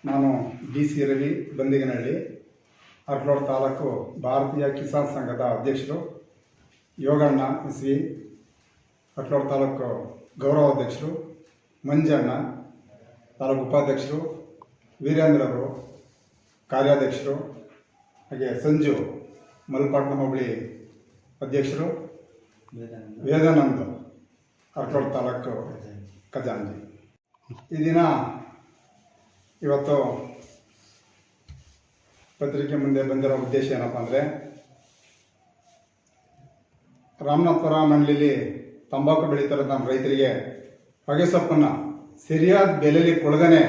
ನಾನು ಸಿ ರವಿ ಬಂದಿಗನಹಳ್ಳಿ, ಅರ್ಲೂರು ತಾಲೂಕು ಭಾರತೀಯ ಕಿಸಾನ್ ಸಂಘದ ಅಧ್ಯಕ್ಷರು. ಯೋಗಣ್ಣ ಎಸ್.ವಿ. ಅರ್ಲೂರು ತಾಲೂಕು ಗೌರವಾಧ್ಯಕ್ಷರು. ಮಂಜಣ್ಣ ತಾಲೂಕು ಉಪಾಧ್ಯಕ್ಷರು. ವೀರೇಂದ್ರ ಅವರು ಕಾರ್ಯಾಧ್ಯಕ್ಷರು. ಹಾಗೆ ಸಂಜು ಮಲ್ಪಟ್ನ ಹೋಬಳಿ ಅಧ್ಯಕ್ಷರು. ವೇದಾನಂದ್ ಅರ್ಲೂರು ತಾಲೂಕು ಖಜಾಂಚಿ. ಈ ದಿನ ಇವತ್ತು ಪತ್ರಿಕೆ ಮುಂದೆ ಬಂದಿರೋ ಉದ್ದೇಶ ಏನಪ್ಪ ಅಂದರೆ, ರಾಮನಾಥಪುರ ಮಂಡಳಿಲಿ ತಂಬಾಕು ಬೆಳೀತಾರ ನಮ್ಮ ರೈತರಿಗೆ ಹೊಗೆಸೊಪ್ಪನ್ನು ಸರಿಯಾದ ಬೆಲೆಯಲ್ಲಿ ಕೊಡದೇ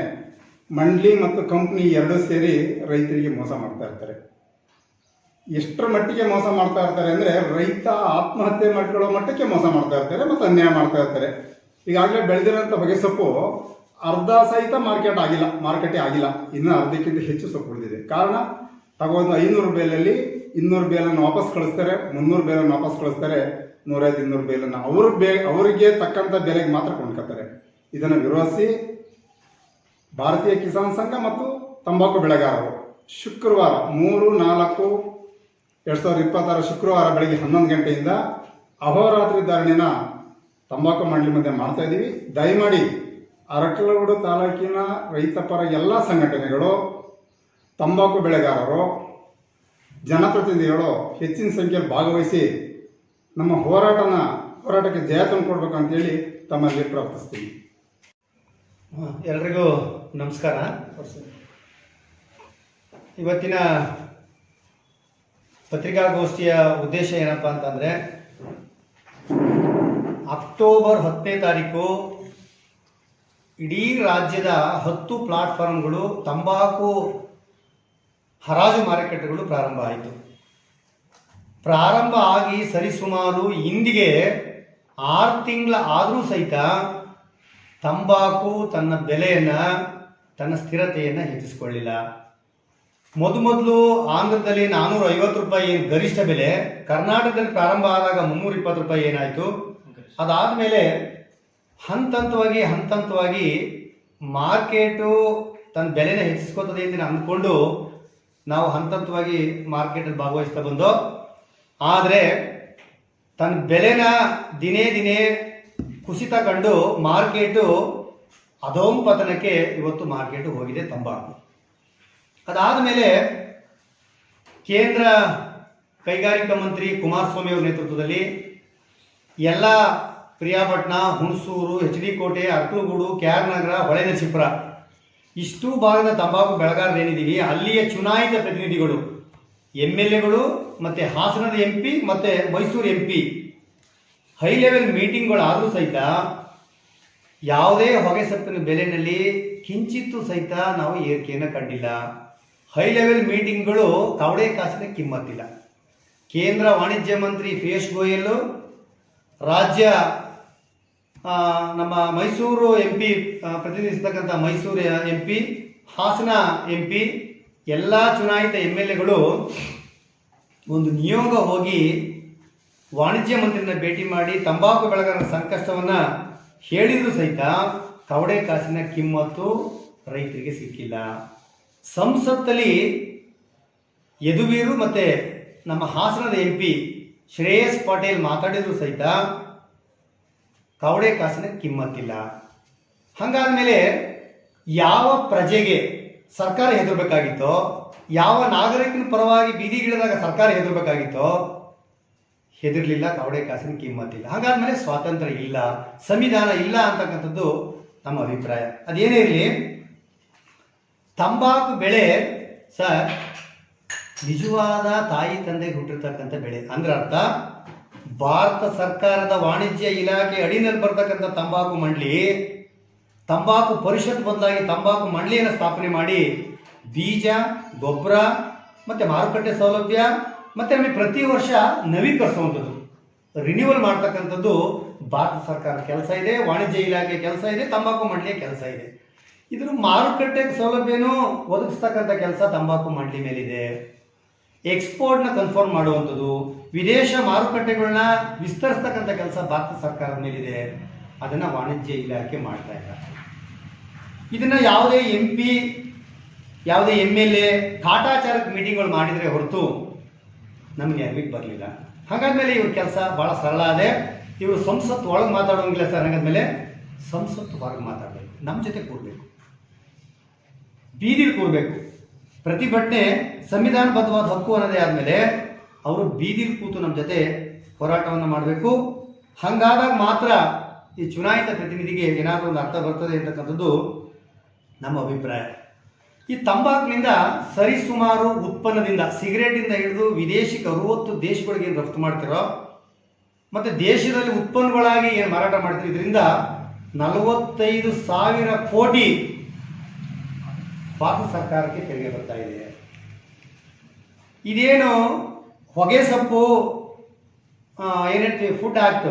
ಮಂಡಳಿ ಮತ್ತು ಕಂಪ್ನಿ ಎರಡೂ ಸೇರಿ ರೈತರಿಗೆ ಮೋಸ ಮಾಡ್ತಾ ಇರ್ತಾರೆ. ಎಷ್ಟರ ಮಟ್ಟಿಗೆ ಮೋಸ ಮಾಡ್ತಾ ಇರ್ತಾರೆ ಅಂದರೆ, ರೈತ ಆತ್ಮಹತ್ಯೆ ಮಾಡ್ಕೊಳ್ಳೋ ಮಟ್ಟಕ್ಕೆ ಮೋಸ ಮಾಡ್ತಾ ಇರ್ತಾರೆ ಮತ್ತು ಅನ್ಯಾಯ ಮಾಡ್ತಾ ಇರ್ತಾರೆ. ಈಗಾಗಲೇ ಬೆಳೆದಿರೋಂಥ ಹೊಗೆಸೊಪ್ಪು ಅರ್ಧ ಸಹಿತ ಮಾರ್ಕೆಟೇ ಆಗಿಲ್ಲ. ಇನ್ನೂ ಅರ್ಧಕ್ಕಿಂತ ಹೆಚ್ಚು ಸೊಪ್ಪು ಉಳಿದಿದೆ. ಕಾರಣ, ತಗೊಂಡು 500 ಬೇಲಲ್ಲಿ 200 ಬೇಲನ್ನು ವಾಪಸ್ ಕಳಿಸ್ತಾರೆ, 300 ಬೇಲನ್ನು ವಾಪಸ್ ಕಳಿಸ್ತಾರೆ, 150-200 ಬೇಲನ್ನು ಅವರಿಗೆ ತಕ್ಕಂಥ ಬೆಲೆಗೆ ಮಾತ್ರ ಕೊಂಡ್ಕೊತಾರೆ. ಇದನ್ನು ವಿರೋಧಿಸಿ ಭಾರತೀಯ ಕಿಸಾನ್ ಸಂಘ ಮತ್ತು ತಂಬಾಕು ಬೆಳೆಗಾರರು ಶುಕ್ರವಾರ 3/4/2020 ಶುಕ್ರವಾರ ಬೆಳಗ್ಗೆ 11 ಗಂಟೆಯಿಂದ ಅಹೋರಾತ್ರಿ ಧರಣಿನ ತಂಬಾಕು ಮಂಡಳಿ ಮುಂದೆ ಮಾಡ್ತಾ ಇದ್ದೀವಿ. ದಯಮಾಡಿ ಅರಕಲಗೂಡು ತಾಲೂಕಿನ ರೈತಪರ ಎಲ್ಲ ಸಂಘಟನೆಗಳು, ತಂಬಾಕು ಬೆಳೆಗಾರರು, ಜನಪ್ರತಿನಿಧಿಗಳು ಹೆಚ್ಚಿನ ಸಂಖ್ಯೆಯಲ್ಲಿ ಭಾಗವಹಿಸಿ ನಮ್ಮ ಹೋರಾಟಕ್ಕೆ ಜಯ ತಂದುಕೊಡ್ಬೇಕು ಅಂತೇಳಿ ತಮ್ಮಲ್ಲಿ ಪ್ರಾರ್ಥಿಸ್ತೀವಿ. ಎಲ್ರಿಗೂ ನಮಸ್ಕಾರ. ಇವತ್ತಿನ ಪತ್ರಿಕಾಗೋಷ್ಠಿಯ ಉದ್ದೇಶ ಏನಪ್ಪ ಅಂತಂದರೆ, ಅಕ್ಟೋಬರ್ 10ನೇ ತಾರೀಕು ಇಡೀ ರಾಜ್ಯದ 10 ಪ್ಲಾಟ್ಫಾರ್ಮ್ಗಳು ತಂಬಾಕು ಹರಾಜು ಮಾರುಕಟ್ಟೆಗಳು ಪ್ರಾರಂಭ ಆಯಿತು. ಪ್ರಾರಂಭ ಆಗಿ ಸರಿಸುಮಾರು ಇಂದಿಗೆ 6 ತಿಂಗಳ ಆದರೂ ಸಹಿತ ತಂಬಾಕು ತನ್ನ ಬೆಲೆಯನ್ನು, ತನ್ನ ಸ್ಥಿರತೆಯನ್ನು ಹೆಚ್ಚಿಸಿಕೊಳ್ಳಿಲ್ಲ. ಮೊದಲು ಆಂಧ್ರದಲ್ಲಿ 450 ರೂಪಾಯಿ ಏನು ಗರಿಷ್ಠ ಬೆಲೆ, ಕರ್ನಾಟಕದಲ್ಲಿ ಪ್ರಾರಂಭ ಆದಾಗ 320 ರೂಪಾಯಿ ಏನಾಯಿತು. ಅದಾದಮೇಲೆ ಹಂತವಾಗಿ ಮಾರ್ಕೆಟು ತನ್ನ ಬೆಲೆನ ಹೆಚ್ಚಿಸ್ಕೋತದೆ ಅಂತ ಅಂದ್ಕೊಂಡು ನಾವು ಹಂತವಾಗಿ ಮಾರ್ಕೆಟಲ್ಲಿ ಭಾಗವಹಿಸ್ತಾ ಬಂದೋ. ಆದರೆ ತನ್ನ ಬೆಲೆನ ದಿನೇ ಕುಸಿತ ಕಂಡು ಮಾರ್ಕೆಟು ಅಧೋಂಪತನಕ್ಕೆ ಇವತ್ತು ಮಾರ್ಕೆಟು ಹೋಗಿದೆ ತಂಬಾಕು. ಅದಾದ ಮೇಲೆ ಕೇಂದ್ರ ಕೈಗಾರಿಕಾ ಮಂತ್ರಿ ಕುಮಾರಸ್ವಾಮಿ ಅವರ ನೇತೃತ್ವದಲ್ಲಿ ಎಲ್ಲ ಪ್ರಿಯಾಪಟ್ಟಣ, ಹುಣಸೂರು, HD ಕೋಟೆ, ಅರ್ಕಲಗೂಡು, KR ನಗರ, ಹೊಳೆನರಸೀಪುರ ಇಷ್ಟು ಭಾಗದ ತಂಬಾಕು ಬೆಳೆಗಾರರೇನಿದ್ದೀವಿ, ಅಲ್ಲಿಯ ಚುನಾಯಿತ ಪ್ರತಿನಿಧಿಗಳು, MLAಗಳು ಮತ್ತು ಹಾಸನದ MP ಮತ್ತು ಮೈಸೂರು MP ಹೈ ಲೆವೆಲ್ ಮೀಟಿಂಗ್ಗಳಾದರೂ ಸಹಿತ ಯಾವುದೇ ಹೊಗೆಸೊಪ್ಪಿನ ಬೆಲೆಯಲ್ಲಿ ಕಿಂಚಿತ್ತೂ ಸಹಿತ ನಾವು ಏರಿಕೆಯನ್ನು ಕಂಡಿಲ್ಲ. ಹೈ ಲೆವೆಲ್ ಮೀಟಿಂಗ್ಗಳು ಕವಡೆ ಕಾಸಿನ ಕಿಮ್ಮತ್ತಿಲ್ಲ. ಕೇಂದ್ರ ವಾಣಿಜ್ಯ ಮಂತ್ರಿ ಪಿಯೂಷ್ ಗೋಯಲ್, ರಾಜ್ಯ ನಮ್ಮ Mysuru MP ಪ್ರತಿನಿಧಿಸ್ತಕ್ಕಂಥ Mysuru MP, Hassan MP, ಎಲ್ಲ ಚುನಾಯಿತ MLAಗಳು ಒಂದು ನಿಯೋಗ ಹೋಗಿ ವಾಣಿಜ್ಯ ಮಂತ್ರಿನ ಭೇಟಿ ಮಾಡಿ ತಂಬಾಕು ಬೆಳೆಗಾರರ ಸಂಕಷ್ಟವನ್ನು ಹೇಳಿದರೂ ಸಹಿತ ಕವಡೆ ಕಾಸಿನ ಕಿಮ್ಮತ್ತು ರೈತರಿಗೆ ಸಿಕ್ಕಿಲ್ಲ. ಸಂಸತ್ತಲ್ಲಿ ಯದುವೀರು ಮತ್ತು ನಮ್ಮ ಹಾಸನದ MP ಶ್ರೇಯಸ್ ಪಾಟೀಲ್ ಮಾತಾಡಿದ್ರು ಸಹಿತ ಕವಡೆ ಕಾಸಿನ ಕಿಮ್ಮತ್ತಿಲ್ಲ. ಹಾಗಾದ್ಮೇಲೆ ಯಾವ ಪ್ರಜೆಗೆ ಸರ್ಕಾರ ಹೆದರ್ಬೇಕಾಗಿತ್ತೋ, ಯಾವ ನಾಗರಿಕನ ಪರವಾಗಿ ಬೀದಿಗಿಳಿದಾಗ ಸರ್ಕಾರ ಹೆದರ್ಬೇಕಾಗಿತ್ತೋ, ಹೆದರ್ಲಿಲ್ಲ. ಕವಡೆ ಕಾಸಿನ ಕಿಮ್ಮತ್ತಿಲ್ಲ. ಹಾಗಾದ್ಮೇಲೆ ಸ್ವಾತಂತ್ರ್ಯ ಇಲ್ಲ, ಸಂವಿಧಾನ ಇಲ್ಲ ಅಂತಕ್ಕಂಥದ್ದು ನಮ್ಮ ಅಭಿಪ್ರಾಯ. ಅದೇನೇ ಇರಲಿ, ತಂಬಾಕು ಬೆಳೆ ಸರ್ ನಿಜವಾದ ತಾಯಿ ತಂದೆಗೆ ಹುಟ್ಟಿರ್ತಕ್ಕಂಥ ಬೆಳೆ. ಅಂದ್ರೆ ಅರ್ಥ, ಭಾರತ ಸರ್ಕಾರದ ವಾಣಿಜ್ಯ ಇಲಾಖೆ ಅಡಿನಲ್ಲಿ ಬರ್ತಕ್ಕಂಥ ತಂಬಾಕು ಮಂಡಳಿ, ತಂಬಾಕು ಪರಿಷತ್ ಬದಲಾಗಿ ತಂಬಾಕು ಮಂಡಳಿಯನ್ನು ಸ್ಥಾಪನೆ ಮಾಡಿ ಬೀಜ, ಗೊಬ್ಬರ ಮತ್ತು ಮಾರುಕಟ್ಟೆ ಸೌಲಭ್ಯ ಮತ್ತು ನಮಗೆ ಪ್ರತಿ ವರ್ಷ ನವೀಕರಿಸುವಂಥದ್ದು, ರಿನ್ಯೂವಲ್ ಮಾಡ್ತಕ್ಕಂಥದ್ದು ಭಾರತ ಸರ್ಕಾರ ಕೆಲಸ ಇದೆ, ವಾಣಿಜ್ಯ ಇಲಾಖೆ ಕೆಲಸ ಇದೆ, ತಂಬಾಕು ಮಂಡಳಿಯ ಕೆಲಸ ಇದೆ. ಇದ್ರ ಮಾರುಕಟ್ಟೆ ಸೌಲಭ್ಯನೂ ಒದಗಿಸ್ತಕ್ಕಂಥ ಕೆಲಸ ತಂಬಾಕು ಮಂಡಳಿ ಮೇಲಿದೆ. ಎಕ್ಸ್ಪೋರ್ಟ್ನ ಕನ್ಫರ್ಮ್ ಮಾಡುವಂಥದ್ದು, ವಿದೇಶ ಮಾರುಕಟ್ಟೆಗಳನ್ನ ವಿಸ್ತರಿಸ್ತಕ್ಕಂಥ ಕೆಲಸ ಭಾರತ ಸರ್ಕಾರದ ಮೇಲಿದೆ. ಅದನ್ನು ವಾಣಿಜ್ಯ ಇಲಾಖೆ ಮಾಡ್ತಾ ಇಲ್ಲ. ಇದನ್ನು ಯಾವುದೇ MP ಯಾವುದೇ MLA ಕಾಟಾಚಾರಕ್ಕೆ ಮೀಟಿಂಗ್ಗಳು ಮಾಡಿದರೆ ಹೊರತು ನಮಗೆ ಅರಿವಿಗೆ ಬರಲಿಲ್ಲ. ಹಾಗಾದ್ಮೇಲೆ ಇವ್ರ ಕೆಲಸ ಭಾಳ ಸರಳ ಅದೇ. ಇವರು ಸಂಸತ್ತು ಒಳಗೆ ಮಾತಾಡೋಂಗಿಲ್ಲ ಸರ್. ಹಾಗಾದ್ಮೇಲೆ ಸಂಸತ್ತು ಹೊರಗೆ ಮಾತಾಡಬೇಕು, ನಮ್ಮ ಜೊತೆ ಕೂರಬೇಕು, ಬೀದಿಲಿ ಕೂರಬೇಕು. ಪ್ರತಿಭಟನೆ ಸಂವಿಧಾನಬದ್ಧವಾದ ಹಕ್ಕು ಅನ್ನೋದೇ ಆದಮೇಲೆ ಅವರು ಬೀದಿಲಿ ಕೂತು ನಮ್ಮ ಜೊತೆ ಹೋರಾಟವನ್ನು ಮಾಡಬೇಕು. ಹಾಗಾದಾಗ ಮಾತ್ರ ಈ ಚುನಾಯಿತ ಪ್ರತಿನಿಧಿಗೆ ಏನಾದರೂ ಒಂದು ಅರ್ಥ ಬರ್ತದೆ ಅಂತಕ್ಕಂಥದ್ದು ನಮ್ಮ ಅಭಿಪ್ರಾಯ. ಈ ತಂಬಾಕಿನಿಂದ ಸರಿಸುಮಾರು ಉತ್ಪನ್ನದಿಂದ ಸಿಗರೇಟಿಂದ ಹಿಡಿದು ವಿದೇಶಿಗೆ 60 ದೇಶಗಳಿಗೆ ಏನು ರಫ್ತು ಮಾಡ್ತಿರೋ ಮತ್ತು ದೇಶದಲ್ಲಿ ಉತ್ಪನ್ನಗಳಾಗಿ ಏನು ಮಾರಾಟ ಮಾಡ್ತೀವಿ, ಇದರಿಂದ 45,000 ಕೋಟಿ ಭಾರತ ಸರ್ಕಾರಕ್ಕೆ ತೆರಿಗೆ ಬರ್ತಾ ಇದೆ. ಇದೇನು ಹೊಗೆ ಸೊಪ್ಪು ಏನು ಹೇಳ್ತೀವಿ, ಫುಡ್ ಆಕ್ಟ್,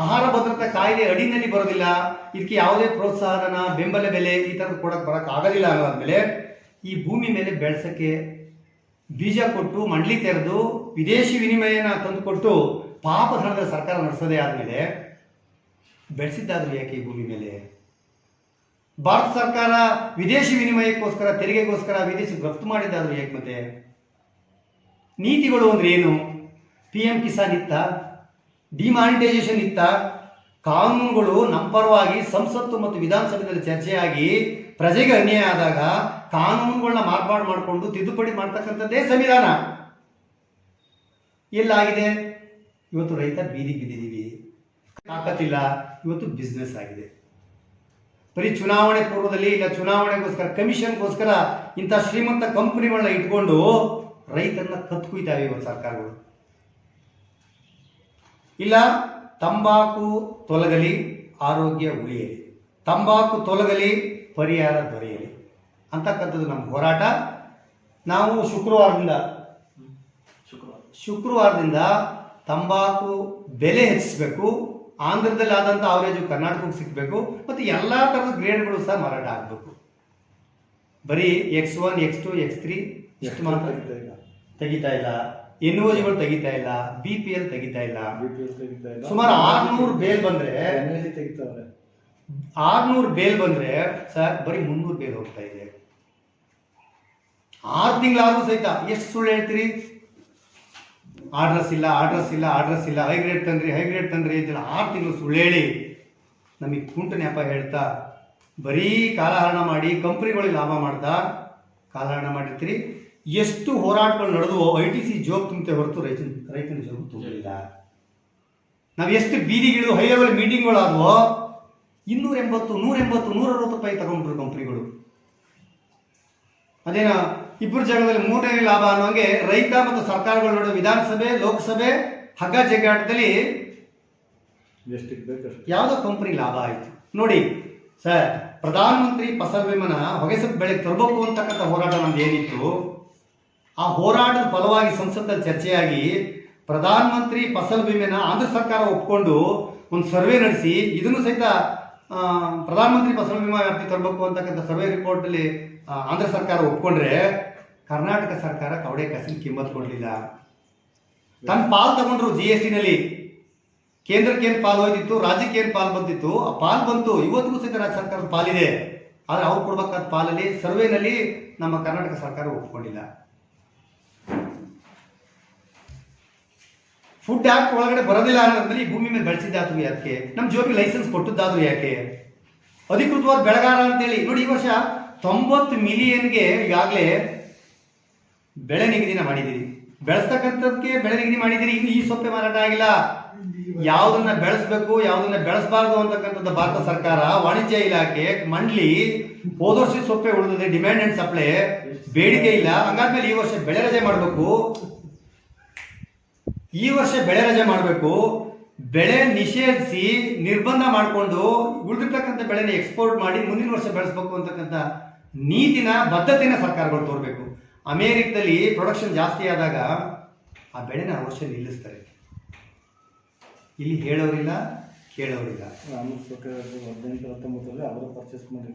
ಆಹಾರ ಭದ್ರತಾ ಕಾಯ್ದೆ ಅಡಿನಲ್ಲಿ ಬರೋದಿಲ್ಲ, ಇದಕ್ಕೆ ಯಾವುದೇ ಪ್ರೋತ್ಸಾಹನ ಬೆಂಬಲ ಬೆಲೆ ಈ ಥರದ್ದು ಕೊಡಕ್ಕೆ ಬರೋಕ್ಕಾಗೋದಿಲ್ಲ ಅನ್ನೋದ್ಮೇಲೆ ಈ ಭೂಮಿ ಮೇಲೆ ಬೆಳೆಸೋಕ್ಕೆ ಬೀಜ ಕೊಟ್ಟು ಮಂಡಳಿ ತೆರೆದು ವಿದೇಶಿ ವಿನಿಮಯನ ತಂದುಕೊಟ್ಟು ಪಾಪಧನದ ಸರ್ಕಾರ ನಡೆಸೋದೇ ಆದಮೇಲೆ ಬೆಳೆಸಿದ್ದಾದ್ರೂ ಯಾಕೆ ಈ ಭೂಮಿ ಮೇಲೆ? ಭಾರತ ಸರ್ಕಾರ ವಿದೇಶಿ ವಿನಿಮಯಕ್ಕೋಸ್ಕರ ತೆರಿಗೆಗೋಸ್ಕರ ವಿದೇಶಕ್ಕೆ ರಫ್ತು ಮಾಡಿದ್ದಾದ್ರೂ ಯಾಕೆ? ಮತ್ತೆ ನೀತಿಗಳು ಅಂದ್ರೆ ಏನು? PM ಕಿಸಾನ್ ಇತ್ತ, ಡಿಮಾನಿಟೈಸೇಷನ್ ಇತ್ತ, ಕಾನೂನುಗಳು ನಮ್ಮ ಪರವಾಗಿ ಸಂಸತ್ತು ಮತ್ತು ವಿಧಾನಸಭೆಯಲ್ಲಿ ಚರ್ಚೆಯಾಗಿ ಪ್ರಜೆಗೆ ಅನ್ಯಾಯ ಆದಾಗ ಕಾನೂನುಗಳನ್ನ ಮಾರ್ಪಾಡು ಮಾಡಿಕೊಂಡು ತಿದ್ದುಪಡಿ ಮಾಡ್ತಕ್ಕಂಥದ್ದೇ ಸಂವಿಧಾನ. ಎಲ್ಲಾಗಿದೆ? ಇವತ್ತು ರೈತ ಬೀದಿಗೆ ಬಿದ್ದಿದ್ದೀವಿ, ತಾಕತ್ತಿಲ್ಲ, ಇವತ್ತು ಬಿಸ್ನೆಸ್ ಆಗಿದೆ. ಬರೀ ಚುನಾವಣೆ ಪೂರ್ವದಲ್ಲಿ ಇಲ್ಲ ಚುನಾವಣೆಗೋಸ್ಕರ ಕಮಿಷನ್ಗೋಸ್ಕರ ಇಂಥ ಶ್ರೀಮಂತ ಕಂಪನಿಗಳನ್ನ ಇಟ್ಕೊಂಡು ರೈತರನ್ನ ಕತ್ಕೊಯ್ತಾವೆ ಇವತ್ತು ಸರ್ಕಾರಗಳು. ಇಲ್ಲ ತಂಬಾಕು ತೊಲಗಲಿ ಆರೋಗ್ಯ ಉಳಿಯಲಿ, ತಂಬಾಕು ತೊಲಗಲಿ ಪರಿಹಾರ ದೊರೆಯಲಿ ಅಂತಕ್ಕಂಥದ್ದು ನಮ್ಮ ಹೋರಾಟ. ನಾವು ಶುಕ್ರವಾರದಿಂದ ತಂಬಾಕು ಬೆಲೆ ಹೆಚ್ಚಿಸಬೇಕು, ಆಂಧ್ರದಲ್ಲಿ ಆದಂಥ ಅವರೇಜು ಕರ್ನಾಟಕಕ್ಕೆ ಸಿಗಬೇಕು, ಮತ್ತು ಎಲ್ಲ ಥರದ ಗ್ರೇಡ್ಗಳು ಸಹ ಮಾರಾಟ ಆಗಬೇಕು. ಬರೀ X1, X2, X3 ಇಷ್ಟು ಮಾತ್ರ ತೆಗಿತಾ ಇಲ್ಲ, NOGಗಳು ತೆಗಿತಾ ಇಲ್ಲ, BPL ತೆಗಿತಾ ಇಲ್ಲ. ಸುಮಾರು 600 ಬೇಲ್ ಬಂದ್ರೆ 600 ಬೇಲ್ ಬಂದ್ರೆ ಸರ್ ಬರೀ 300 ಬೇಲ್ ಹೋಗ್ತಾ ಇದೆ. 6 ತಿಂಗಳಾದ್ರೂ ಸಹಿತ ಎಷ್ಟು ಸುಳ್ಳು ಹೇಳ್ತೀರಿ? ಆರ್ಡ್ರಸ್ ಇಲ್ಲ, ಹೈಗ್ರೇಡ್ ತಂದ್ರಿ ಅಂತೇಳಿ 6 ತಿಂಗಳು ಸುಳ್ಳು ಹೇಳಿ ನಮಗೆ ಕುಂಟು ನೆಪ ಹೇಳ್ತಾ ಬರೀ ಕಾಲಹರಣ ಮಾಡಿ ಕಂಪ್ನಿಗಳಿಗೆ ಲಾಭ ಮಾಡ್ತಾ ಕಾಲಹರಣ ಮಾಡಿರ್ತೀರಿ. ಎಷ್ಟು ಹೋರಾಟಗಳು ನಡೆದು ITC ಜೋಬ್ ತುಂಬತೆ ಹೊರತು ರೈತನ ಜೋಬ್ ತುಂಬಲಿಲ್ಲ. ನಾವು ಎಷ್ಟು ಬೀದಿಗಿಳಿದು ಹೈ ಲೆವೆಲ್ ಮೀಟಿಂಗ್ಗಳಾದವೋ 280, 180, 160 ರೂಪಾಯಿ ತಗೊಂಡ್ರು ಕಂಪ್ನಿಗಳು. ಅದೇನ ಇಬ್ಬರು ಜಾಗದಲ್ಲಿ 3ನೇ ಲಾಭ ಅನ್ನೋಂಗೆ ರೈತ ಮತ್ತು ಸರ್ಕಾರಗಳ ನಡುವೆ ವಿಧಾನಸಭೆ ಲೋಕಸಭೆ ಹಗ್ಗ ಜಗ್ಗಾಟದಲ್ಲಿ ಯಾವುದೋ ಕಂಪನಿ ಲಾಭ ಆಯಿತು ನೋಡಿ ಸರ್. ಪ್ರಧಾನ ಮಂತ್ರಿ ಫಸಲ್ ಬಿಮಾನ ಹೊಗೆಸೊಪ್ಪು ಬೆಳೆ ತರಬೇಕು ಅಂತಕ್ಕಂಥ ಹೋರಾಟ ನಮ್ದು ಏನಿತ್ತು, ಆ ಹೋರಾಟದ ಫಲವಾಗಿ ಸಂಸತ್ತಲ್ಲಿ ಚರ್ಚೆಯಾಗಿ ಪ್ರಧಾನ ಮಂತ್ರಿ ಫಸಲ್ ಬಿಮೆನ ಆಂಧ್ರ ಸರ್ಕಾರ ಒಪ್ಕೊಂಡು ಒಂದು ಸರ್ವೆ ನಡೆಸಿ ಇದನ್ನು ಸಹಿತ ಪ್ರಧಾನ ಮಂತ್ರಿ ಫಸಲ್ ಬಿಮಾ ವ್ಯಾಪ್ತಿ ತರಬೇಕು ಅಂತಕ್ಕಂಥ ಸರ್ವೆ ರಿಪೋರ್ಟಲ್ಲಿ ಆಂಧ್ರ ಸರ್ಕಾರ ಒಪ್ಕೊಂಡ್ರೆ ಕರ್ನಾಟಕ ಸರ್ಕಾರ ಕವಡೆ ಕಾಸಿನ ಕಿಮ್ಮತ್ ಕೊಡಲಿಲ್ಲ. ತನ್ನ ಪಾಲು ತಗೊಂಡ್ರು GSTನಲ್ಲಿ. ಕೇಂದ್ರಕ್ಕೆ ಏನು ಪಾಲು ಹೋಯ್ತಿತ್ತು, ರಾಜ್ಯಕ್ಕೆ ಏನು ಪಾಲು ಬಂದಿತ್ತು, ಆ ಪಾಲು ಬಂತು. ಇವತ್ತಿಗೂ ಸಹಿತ ರಾಜ್ಯ ಸರ್ಕಾರದ ಪಾಲಿದೆ. ಆದರೆ ಅವ್ರು ಕೊಡ್ಬೇಕಾದ ಪಾಲಲ್ಲಿ ಸರ್ವೆನಲ್ಲಿ ನಮ್ಮ ಕರ್ನಾಟಕ ಸರ್ಕಾರ ಒಪ್ಕೊಂಡಿಲ್ಲ. ಫುಡ್ ಆಕ್ಟ್ ಒಳಗಡೆ ಬರೋದಿಲ್ಲ ಅನ್ನೋದ್ರಲ್ಲಿ ಈ ಭೂಮಿ ಮೇಲೆ ಬೆಳೆಸಿದ್ದಾದ್ರು ಯಾಕೆ? ನಮ್ಮ ಜೋಬಿಗೆ ಲೈಸೆನ್ಸ್ ಕೊಟ್ಟದ್ದಾದ್ರು ಯಾಕೆ? ಅಧಿಕೃತವಾದ ಬೆಳೆಗಾರ ಅಂತೇಳಿ ನೋಡಿ. ಈ ವರ್ಷ 90 ಮಿಲಿಯನ್ಗೆ ಈಗಾಗಲೇ ಬೆಳೆ ನಿಗದಿನ ಮಾಡಿದ್ದೀರಿ. ಬೆಳೆಸ್ತಕ್ಕಂಥದ್ದಕ್ಕೆ ಬೆಳೆ ನಿಗದಿ ಮಾಡಿದ್ದೀರಿ. ಇನ್ನು ಈ ಸೊಪ್ಪೆ ಮಾರಾಟ ಆಗಿಲ್ಲ. ಯಾವುದನ್ನ ಬೆಳೆಸಬೇಕು ಯಾವುದನ್ನ ಬೆಳೆಸಬಾರ್ದು ಅಂತಕ್ಕಂಥದ್ದು ಭಾರತ ಸರ್ಕಾರ ವಾಣಿಜ್ಯ ಇಲಾಖೆ ಮಂಡಳಿ ಹೋದ ವರ್ಷ ಸೊಪ್ಪೆ ಉಳಿದಿದೆ. ಡಿಮ್ಯಾಂಡ್ ಅಂಡ್ ಸಪ್ಲೈ ಬೇಡಿಕೆ ಇಲ್ಲ. ಹಂಗಾದ್ಮೇಲೆ ಈ ವರ್ಷ ಬೆಳೆ ರಜೆ ಮಾಡಬೇಕು. ಬೆಳೆ ನಿಷೇಧಿಸಿ ನಿರ್ಬಂಧ ಮಾಡಿಕೊಂಡು ಉಳಿದಿರ್ತಕ್ಕಂಥ ಬೆಳೆನ ಎಕ್ಸ್ಪೋರ್ಟ್ ಮಾಡಿ ಮುಂದಿನ ವರ್ಷ ಬೆಳೆಸಬೇಕು ಅಂತಕ್ಕಂಥ ನೀತಿನ ಬದ್ಧತೆನ ಸರ್ಕಾರಗಳು ತೋರಬೇಕು. ಅಮೇರಿಕದಲ್ಲಿ ಪ್ರೊಡಕ್ಷನ್ ಜಾಸ್ತಿ ಆದಾಗ ಆ ಬೆಳೆನ ಆ ವರ್ಷ ನಿಲ್ಲಿಸ್ತಾರೆ. ಇಲ್ಲಿ ಹೇಳೋರಿಲ್ಲ ಕೇಳೋರಿಲ್ಲ. 18, 19 ಅವರು ಪರ್ಚೇಸ್ ಮಾಡಿ